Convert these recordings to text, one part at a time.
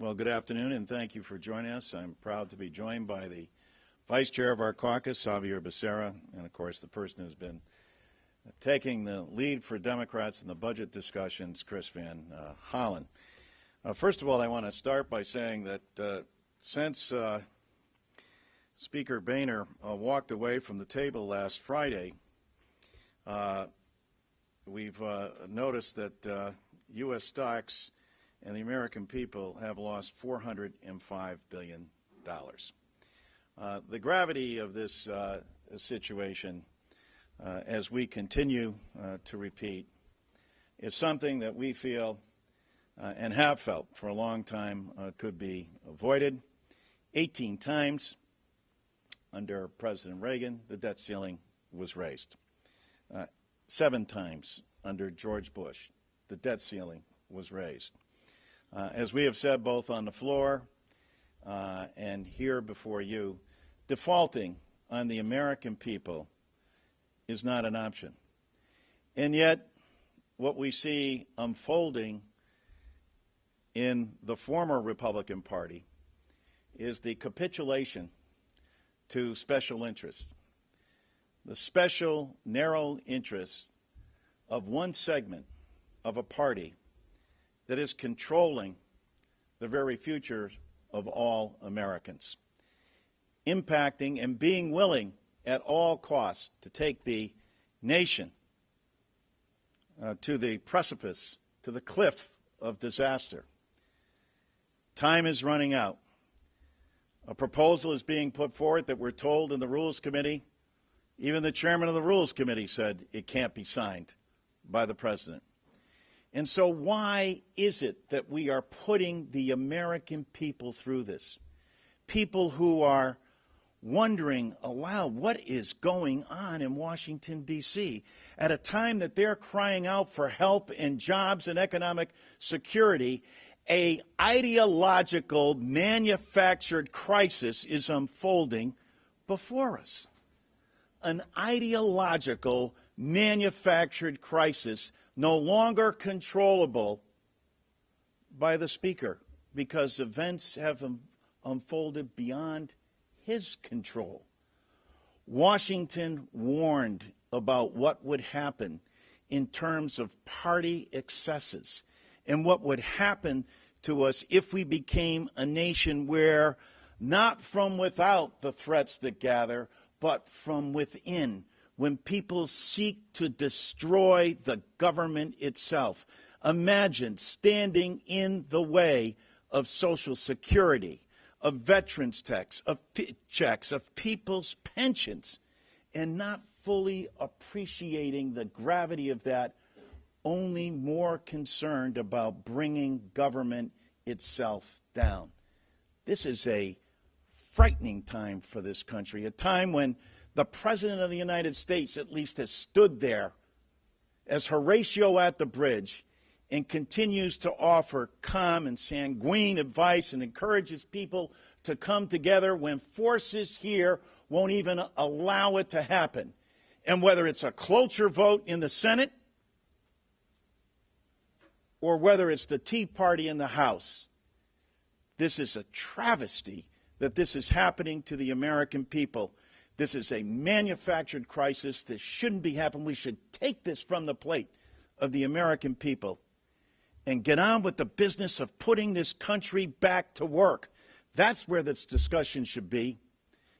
Well, good afternoon, and thank you for joining us. I'm proud to be joined by the Vice Chair of our caucus, Xavier Becerra, and, of course, the person who's been taking the lead for Democrats in the budget discussions, Chris Van Hollen. First of all, I want to start by saying that since Speaker Boehner walked away from the table last Friday, we've noticed that U.S. stocks and the American people have lost $405 billion. The gravity of this situation, as we continue to repeat, is something that we feel and have felt for a long time could be avoided. 18 times under President Reagan, the debt ceiling was raised. 7 times under George Bush, the debt ceiling was raised. As we have said both on the floor and here before you, defaulting on the American people is not an option. And yet, what we see unfolding in the former Republican Party is the capitulation to special interests, the special, narrow interests of one segment of a party that is controlling the very future of all Americans, impacting and being willing at all costs to take the nation to the precipice, to the cliff of disaster. Time is running out. A proposal is being put forward that we're told in the Rules Committee, even the chairman of the Rules Committee said it can't be signed by the president. And so why is it that we are putting the American people through this? People who are wondering aloud what is going on in Washington, D.C. at a time that they're crying out for help and jobs and economic security. An ideological, manufactured crisis is unfolding before us. An ideological, manufactured crisis no longer controllable by the Speaker because events have unfolded beyond his control. Washington warned about what would happen in terms of party excesses and what would happen to us if we became a nation where not from without the threats that gather, but from within, when people seek to destroy the government itself. Imagine standing in the way of Social Security, of veterans' checks, of people's pensions, and not fully appreciating the gravity of that, only more concerned about bringing government itself down. This is a frightening time for this country, a time when the President of the United States at least has stood there as Horatio at the bridge and continues to offer calm and sanguine advice and encourages people to come together when forces here won't even allow it to happen. And whether it's a cloture vote in the Senate or whether it's the Tea Party in the House, this is a travesty that this is happening to the American people. This is a manufactured crisis. This shouldn't be happening. We should take this from the plate of the American people and get on with the business of putting this country back to work. That's where this discussion should be.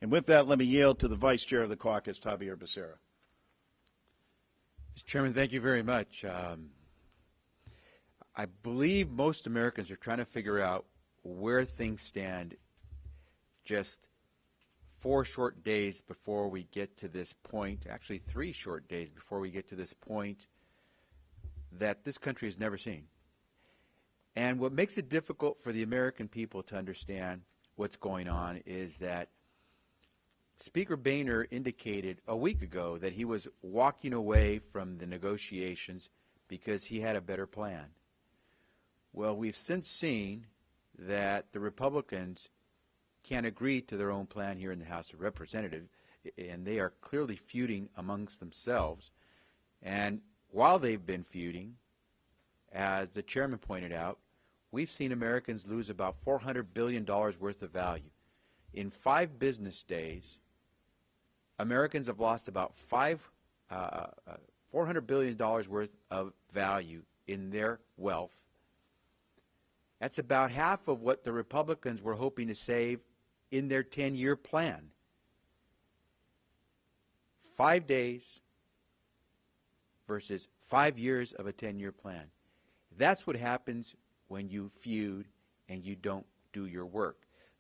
And with that, let me yield to the Vice Chair of the caucus, Xavier Becerra. Mr. Chairman, thank you very much. I believe most Americans are trying to figure out where things stand just 4 short days before we get to this point, actually 3 short days before we get to this point that this country has never seen. And what makes it difficult for the American people to understand what's going on is that Speaker Boehner indicated a week ago that he was walking away from the negotiations because he had a better plan. Well, we've since seen that the Republicans can't agree to their own plan here in the House of Representatives, and they are clearly feuding amongst themselves. And while they've been feuding, as the chairman pointed out, we've seen Americans lose about $400 billion worth of value. In 5 business days, Americans have lost about $400 billion worth of value in their wealth. That's about half of what the Republicans were hoping to save in their 10-year plan. 5 days versus 5 years of a 10-year plan. That's what happens when you feud and you don't do your work.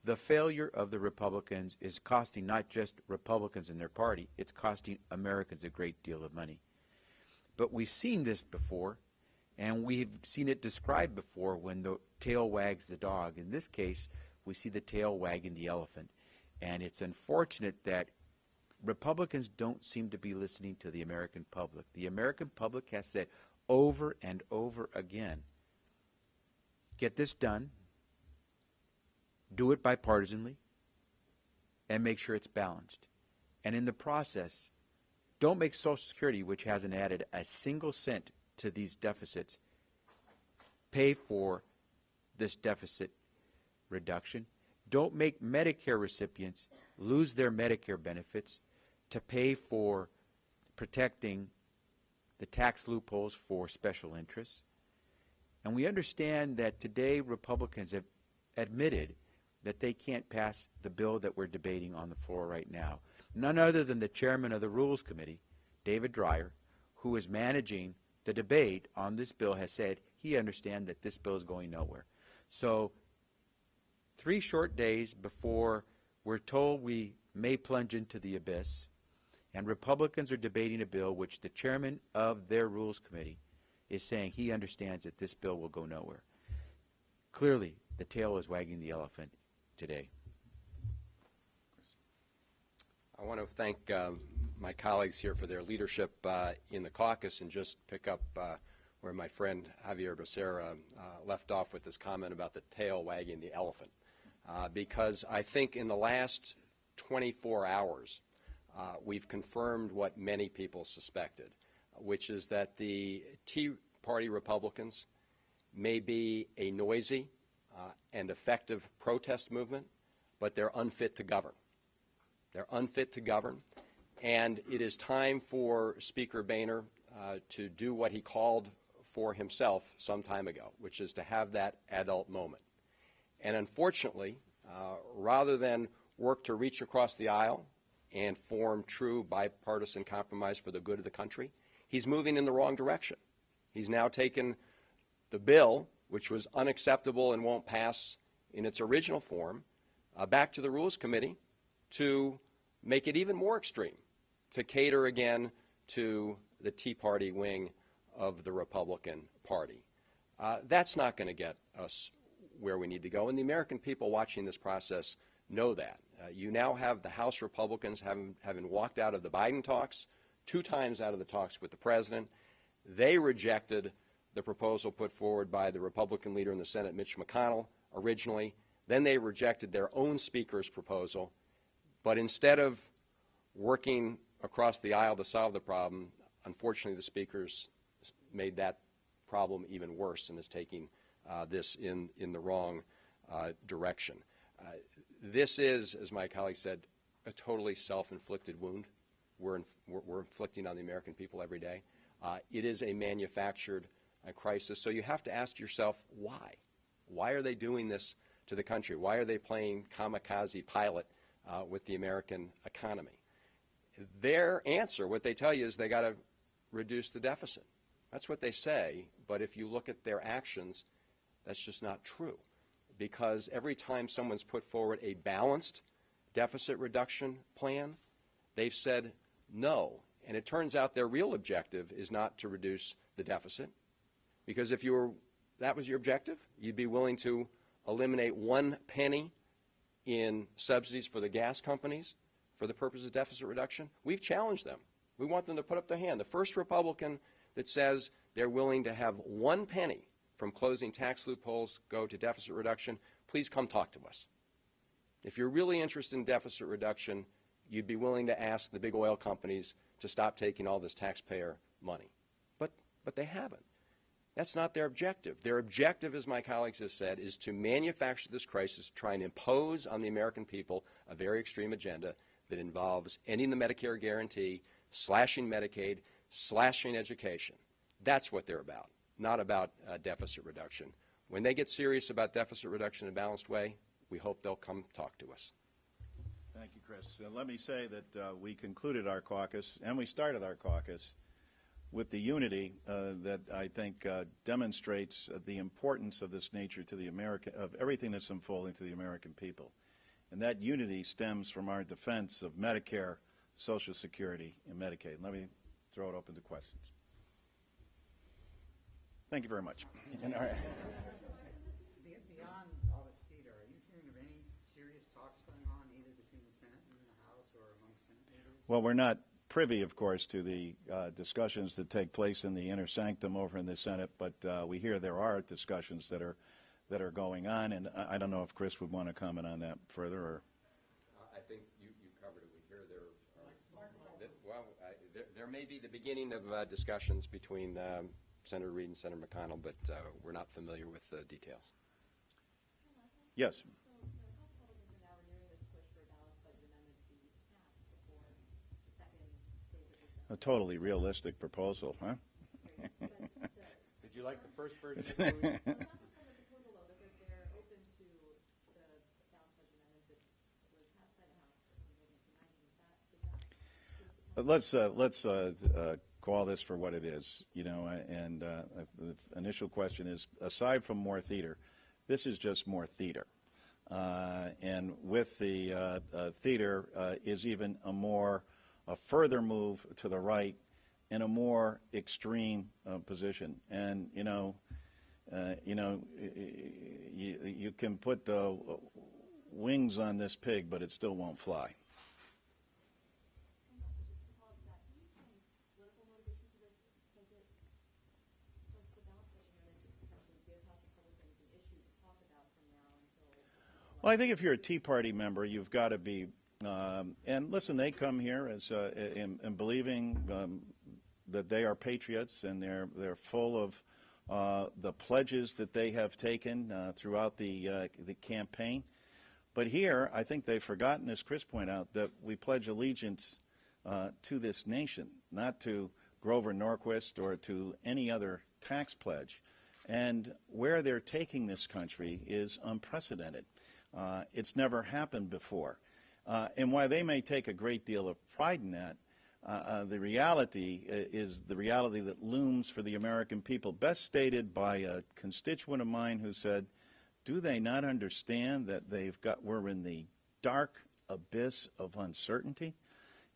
The failure of the Republicans is costing not just Republicans and their party, it's costing Americans a great deal of money. But we've seen this before, and we've seen it described before when the tail wags the dog. In this case, we see the tail wagging the elephant. And it's unfortunate that Republicans don't seem to be listening to the American public. The American public has said over and over again, get this done, do it bipartisanly, and make sure it's balanced. And in the process, don't make Social Security, which hasn't added a single cent to these deficits, pay for this deficit reduction. Don't make Medicare recipients lose their Medicare benefits to pay for protecting the tax loopholes for special interests. And we understand that today Republicans have admitted that they can't pass the bill that we're debating on the floor right now. None other than the chairman of the Rules Committee, David Dreyer, who is managing the debate on this bill, has said he understands that this bill is going nowhere. So 3 short days before we're told we may plunge into the abyss, and Republicans are debating a bill which the chairman of their Rules Committee is saying he understands that this bill will go nowhere. Clearly, the tail is wagging the elephant today. I want to thank my colleagues here for their leadership in the caucus, and just pick up where my friend Javier Becerra left off with this comment about the tail wagging the elephant. Because I think in the last 24 hours, we've confirmed what many people suspected, which is that the Tea Party Republicans may be a noisy and effective protest movement, but they're unfit to govern. They're unfit to govern, and it is time for Speaker Boehner to do what he called for himself some time ago, which is to have that adult moment. And unfortunately, rather than work to reach across the aisle and form true bipartisan compromise for the good of the country, he's moving in the wrong direction. He's now taken the bill, which was unacceptable and won't pass in its original form, back to the Rules Committee to make it even more extreme, to cater again to the Tea Party wing of the Republican Party. That's not going to get us where we need to go, and the American people watching this process know that. You now have the House Republicans having walked out of the Biden talks, 2 times out of the talks with the president. They rejected the proposal put forward by the Republican leader in the Senate, Mitch McConnell, originally. Then they rejected their own speaker's proposal. But instead of working across the aisle to solve the problem, unfortunately the speakers made that problem even worse and is taking this in the wrong direction. This is, as my colleague said, a totally self-inflicted wound we're inflicting on the American people every day. It is a manufactured crisis. So you have to ask yourself, why? Why are they doing this to the country? Why are they playing kamikaze pilot with the American economy? Their answer, what they tell you, is they got to reduce the deficit. That's what they say, but if you look at their actions, that's just not true. Because every time someone's put forward a balanced deficit reduction plan, they've said no. And it turns out their real objective is not to reduce the deficit. Because if that was your objective, you'd be willing to eliminate 1 penny in subsidies for the gas companies for the purpose of deficit reduction. We've challenged them. We want them to put up their hand. The first Republican that says they're willing to have 1 penny from closing tax loopholes go to deficit reduction, please come talk to us. If you're really interested in deficit reduction, you'd be willing to ask the big oil companies to stop taking all this taxpayer money. But they haven't. That's not their objective. Their objective, as my colleagues have said, is to manufacture this crisis, to try and impose on the American people a very extreme agenda that involves ending the Medicare guarantee, slashing Medicaid, slashing education. That's what they're about, not about deficit reduction. When they get serious about deficit reduction in a balanced way, we hope they'll come talk to us. Thank you, Chris. Let me say that we concluded our caucus, and we started our caucus, with the unity that I think demonstrates the importance of this nature to the of everything that's unfolding to the American people. And that unity stems from our defense of Medicare, Social Security, and Medicaid. Let me throw it open to questions. Thank you very much. Beyond all this theater, are you hearing of any serious talks going on either between the Senate and the House or among Senate leaders? Well, we're not privy, of course, to the discussions that take place in the inner sanctum over in the Senate, but we hear there are discussions that are going on, and I don't know if Chris would want to comment on that further. Or I think you covered it. We hear there may be the beginning of discussions between Senator Reid and Senator McConnell, but we're not familiar with the details. Yes. A totally realistic proposal, huh? Did you like the first version? Let's call this for what it is, you know. And the initial question is: aside from more theater, this is just more theater, and with the theater is even a further move to the right in a more extreme position. And you can put the wings on this pig, but it still won't fly. Well, I think if you're a Tea Party member, you've got to be, and listen, they come here as in believing that they are patriots, and they're full of the pledges that they have taken throughout the campaign. But here, I think they've forgotten, as Chris pointed out, that we pledge allegiance to this nation, not to Grover Norquist or to any other tax pledge. And where they're taking this country is unprecedented. It's never happened before. And while they may take a great deal of pride in that, the reality is the reality that looms for the American people, best stated by a constituent of mine who said, do they not understand that we're in the dark abyss of uncertainty?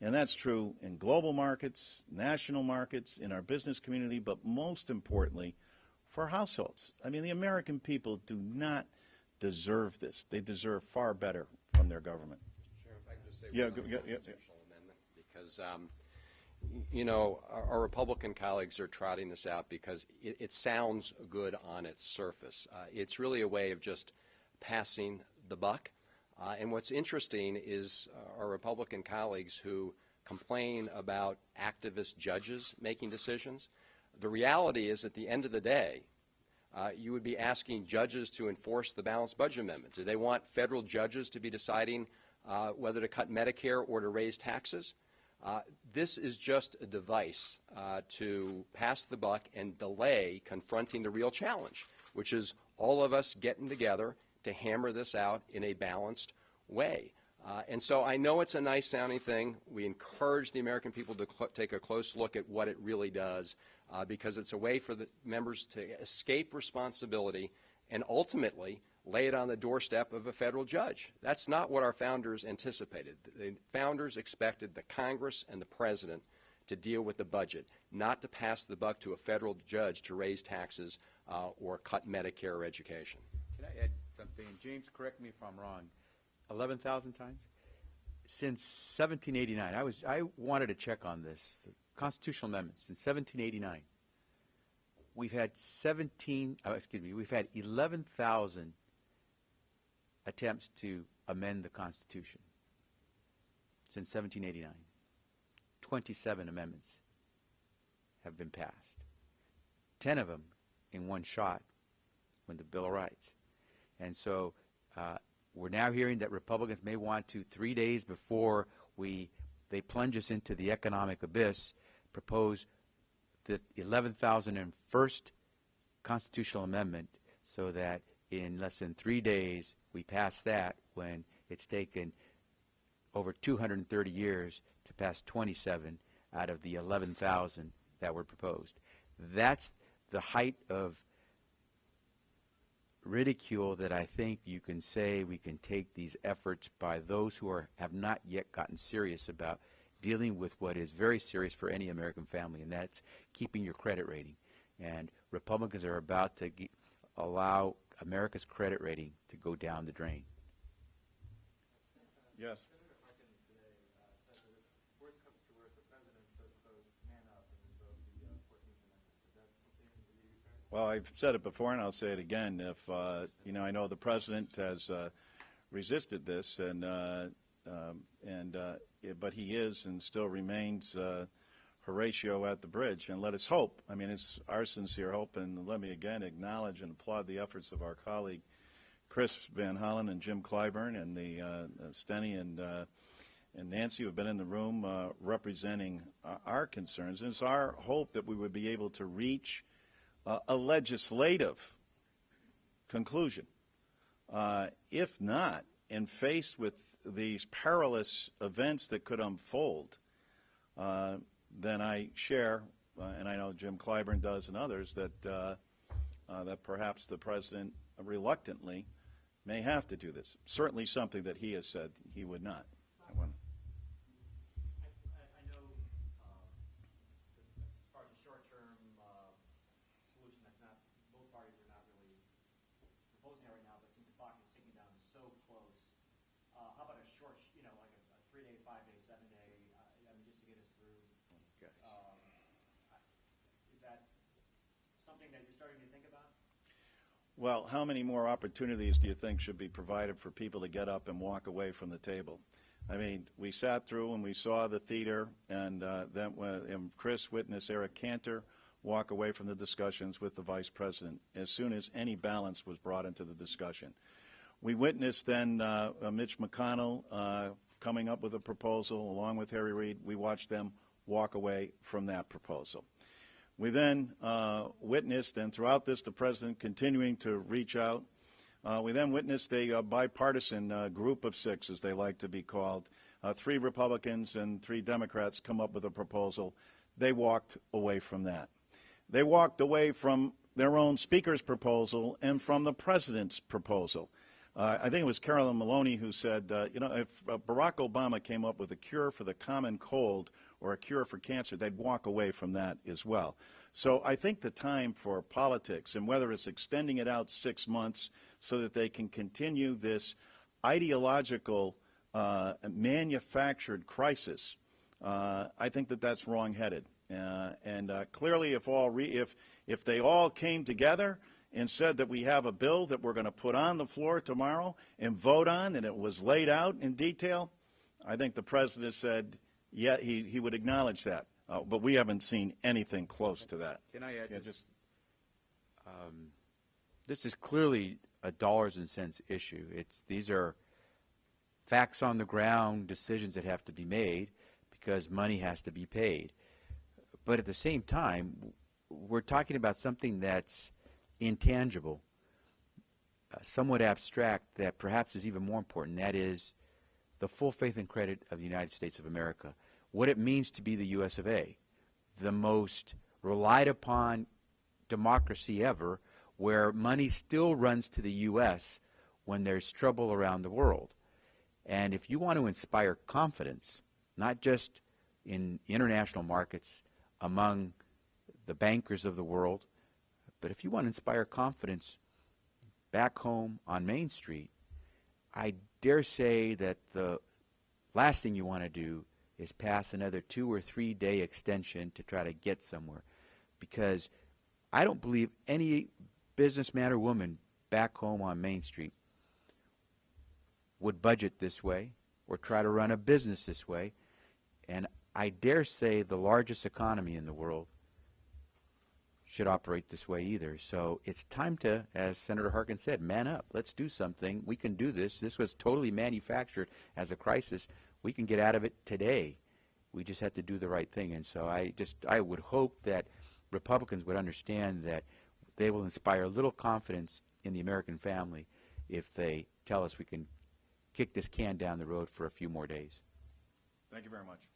And that's true in global markets, national markets, in our business community, but most importantly, for households. I mean, the American people do not deserve this. They deserve far better from their government. Sure, if I could just say one constitutional amendment, because our Republican colleagues are trotting this out because it sounds good on its surface. It's really a way of just passing the buck. And what's interesting is our Republican colleagues who complain about activist judges making decisions. The reality is, at the end of the day, you would be asking judges to enforce the balanced budget amendment. Do they want federal judges to be deciding whether to cut Medicare or to raise taxes? This is just a device to pass the buck and delay confronting the real challenge, which is all of us getting together to hammer this out in a balanced way. And so I know it's a nice sounding thing. We encourage the American people to take a close look at what it really does, because it's a way for the members to escape responsibility and ultimately lay it on the doorstep of a federal judge. That's not what our founders anticipated. The founders expected the Congress and the President to deal with the budget, not to pass the buck to a federal judge to raise taxes or cut Medicare or education. Can I add something? James, correct me if I'm wrong. 11,000 times? Since 1789, I wanted to check on this. The constitutional amendments in 1789. We've had 11,000 attempts to amend the Constitution since 1789. 27 amendments have been passed. 10 of them in one shot when the Bill of Rights. And so we're now hearing that Republicans may want to, 3 days before they plunge us into the economic abyss, propose the 11,001st constitutional amendment so that in less than 3 days we pass that when it's taken over 230 years to pass 27 out of the 11,000 that were proposed. That's the height of ridicule that I think you can say we can take these efforts by those who have not yet gotten serious about dealing with what is very serious for any American family, and that's keeping your credit rating. And Republicans are about to allow America's credit rating to go down the drain. Yes. Well, I've said it before, and I'll say it again. If I know the president has resisted this, but he is and still remains Horatio at the bridge. And let us hope. I mean, it's our sincere hope, and let me again acknowledge and applaud the efforts of our colleague Chris Van Hollen and Jim Clyburn and the Steny and Nancy, who have been in the room representing our concerns. And it's our hope that we would be able to reach a legislative conclusion. If not, and faced with these perilous events that could unfold, then I share, and I know Jim Clyburn does and others, that perhaps the president reluctantly may have to do this. Certainly something that he has said he would not. I know as far as a short-term solution, that's not, both parties are not really proposing that right now, but since the clock is ticking down so close, how about a short, like a 3-day, 5-day, 7-day, just to get us through? Okay. Is that something that you're starting to think about? Well, how many more opportunities do you think should be provided for people to get up and walk away from the table? I mean, we sat through and we saw the theater, and then Chris witnessed Eric Cantor walk away from the discussions with the vice president as soon as any balance was brought into the discussion. We witnessed then Mitch McConnell coming up with a proposal along with Harry Reid. We watched them walk away from that proposal. We then witnessed, and throughout this, the president continuing to reach out. We then witnessed a bipartisan group of 6, as they like to be called, 3 Republicans and 3 Democrats come up with a proposal. They walked away from that. They walked away from their own speaker's proposal and from the president's proposal. I think it was Carolyn Maloney who said, if Barack Obama came up with a cure for the common cold or a cure for cancer, they'd walk away from that as well. So I think the time for politics, and whether it's extending it out 6 months so that they can continue this ideological manufactured crisis, I think that that's wrong-headed. Clearly, if they all came together and said that we have a bill that we're going to put on the floor tomorrow and vote on, and it was laid out in detail, I think the president said, yeah, he would acknowledge that. But we haven't seen anything close to that. Can I add this is clearly a dollars and cents issue. These are facts on the ground, decisions that have to be made because money has to be paid. But at the same time, we're talking about something that's intangible, somewhat abstract, that perhaps is even more important. That is the full faith and credit of the United States of America, what it means to be the U.S. of A., the most relied upon democracy ever, where money still runs to the U.S. when there's trouble around the world. And if you want to inspire confidence, not just in international markets among the bankers of the world, but if you want to inspire confidence back home on Main Street, I dare say that the last thing you want to do is pass another 2 or 3 day extension to try to get somewhere. Because I don't believe any businessman or woman back home on Main Street would budget this way or try to run a business this way. And I dare say the largest economy in the world should operate this way either. So it's time to, as Senator Harkin said, man up. Let's do something. We can do this. This was totally manufactured as a crisis. We can get out of it today. We just have to do the right thing. And so I would hope that Republicans would understand that they will inspire a little confidence in the American family if they tell us we can kick this can down the road for a few more days. Thank you very much.